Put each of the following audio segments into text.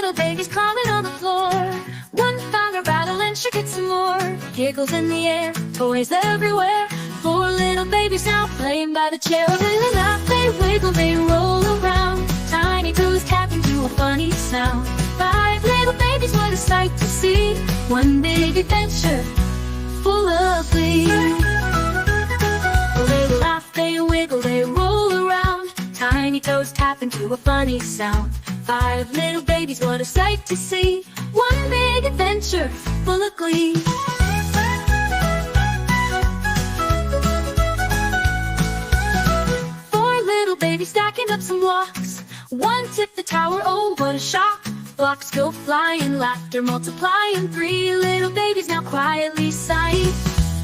little babies crawling on the floor. One found a rattle and shook it some more. Giggles in the air, toys everywhere. Four little babies now playing by the chair. They laugh, they wiggle, they roll around. Tiny toes tapping to a funny sound. Five little babies, what a sight to see. One big adventure, full of glee. They laugh, they wiggle, they roll around. Tiny toes tapping to a funny sound. Five little babies, what a sight to see. One big adventure, full of glee. Four little babies stacking up some blocks. One tipped the tower, oh what a shock. Blocks go flying, laughter multiplying. Three little babies now quietly sighing.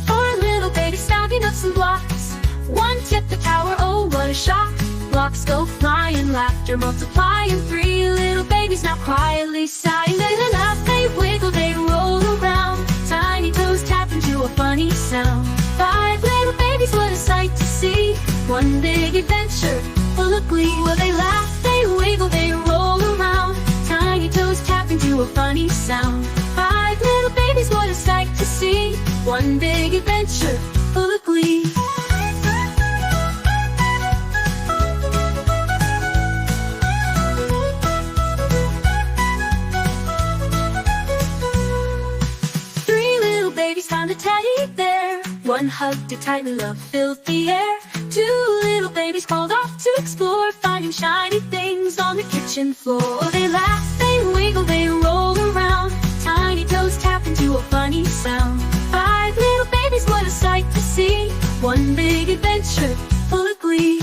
Four little babies stacking up some blocks. One tipped the tower, oh what a shock. Blocks go flying, laughter multiplying. Three little babies now quietly sighing. They laugh, they wiggle, they roll around. Tiny toes tapping to a funny sound. Five little babies, what a sight to see. One big adventure, full of glee. Well, they laugh, they wiggle, they roll around. Tiny toes tapping to a funny sound. Five little babies, what a sight to see. One big adventure, full of glee. Found a teddy bear. One hugged it tightly, love filled the air. Two little babies called off to explore, finding shiny things on the kitchen floor. They laugh, they wiggle, they roll around. Tiny toes tap into a funny sound. Five little babies, what a sight to see. One big adventure, full of glee.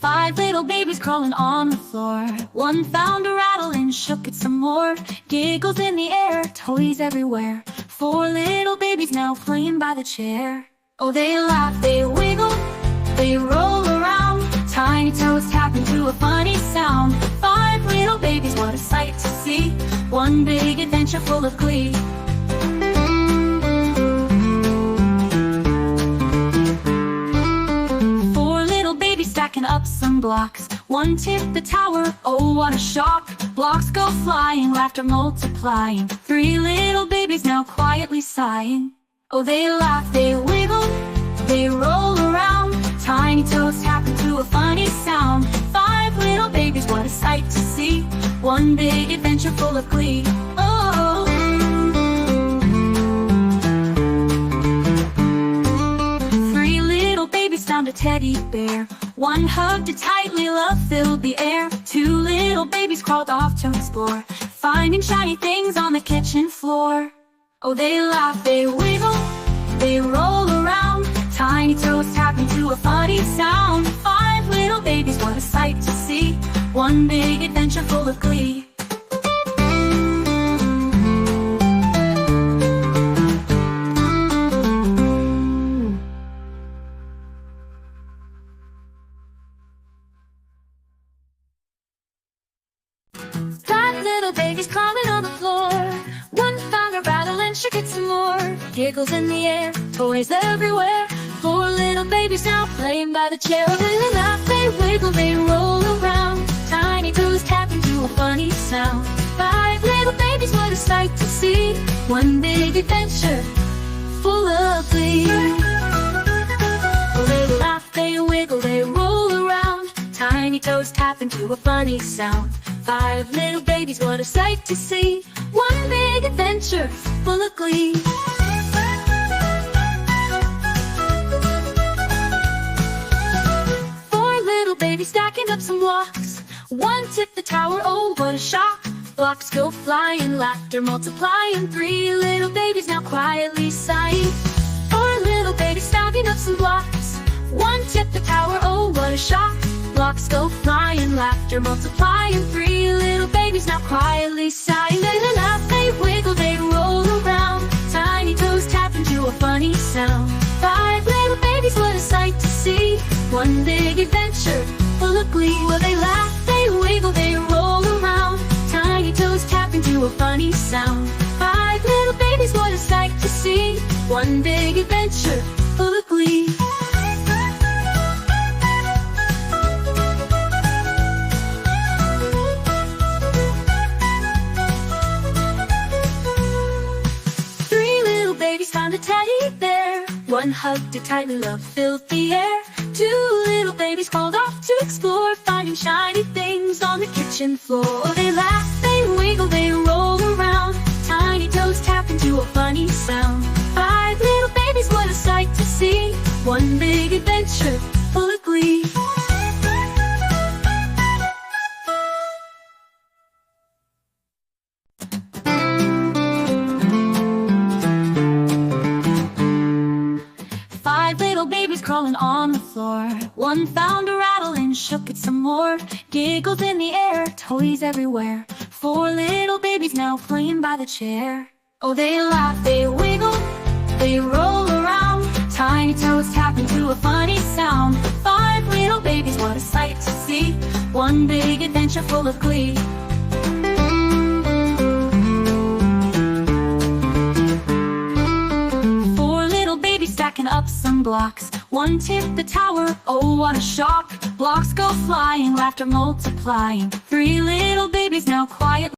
Five little babies crawling on the floor. One found a rattle and shook it some more. Giggles in the air, toys everywhere. Four little babies now playing by the chair. Oh, they laugh, they wiggle, they roll around. Tiny toes tapping to a funny sound. Five little babies, what a sight to see. One big adventure full of glee. Stacking up some blocks. One tipped the tower, oh what a shock. Blocks go flying, laughter multiplying. Three little babies now quietly sighing. Oh, they laugh, they wiggle, they roll around. Tiny toes tapping to a funny sound. Five little babies, what a sight to see. One big adventure full of glee. Oh, three little babies found a teddy bear. One hugged it tightly, love filled the air. Two little babies crawled off to explore, finding shiny things on the kitchen floor. Oh, they laugh, they wiggle, they roll around. Tiny toes tapping to a funny sound. Five little babies, what a sight to see. One big adventure full of glee. Babies crawling on the floor. One found a rattle and shook it some more. Giggles in the air, toys everywhere. Four little babies now playing by the chair. They laugh, they wiggle, they roll around. Tiny toes tapping to a funny sound. Five little babies, what a sight to see. One big adventure, full of glee. They laugh, they wiggle, they roll around. Tiny toes tapping to a funny sound. Five little babies, what a sight to see. One big adventure, full of glee. Four little babies stacking up some blocks. One tipped the tower, oh what a shock. Blocks go flying, laughter multiplying. Three little babies now quietly sighing. Four little babies stacking up some blocks. One tipped the tower, oh what a shock. Blocks go flying, laughter multiplying. Three little babies now quietly sighing. They laugh, they wiggle, they roll around. Tiny toes tapping to a funny sound. Five little babies, what a sight to see. One big adventure, full of glee. Well, they laugh, they wiggle, they roll around. Tiny toes tapping to a funny sound. Five little babies, what a sight to see. One big adventure full of glee. Three little babies found a teddy bear. One hugged it tightly, love filled the air. Two little babies called off to explore, finding shiny things on the kitchen floor. They laugh, they wiggle, they roll around. Tiny toes tap into a funny sound. Five little babies, what a sight to see. One big adventure full of glee. Five little babies crawling on the floor. One found a rattle and shook it some more. Giggles in the air, toys everywhere. Four little babies now playing by the chair. Oh, they laugh, they wiggle, they roll around. Tiny toes tap into a funny sound. Five little babies, what a sight to see. One big adventure full of glee. Stacking up some blocks. One tipped the tower, oh what a shock. Blocks go flying, laughter multiplying. Three little babies now quiet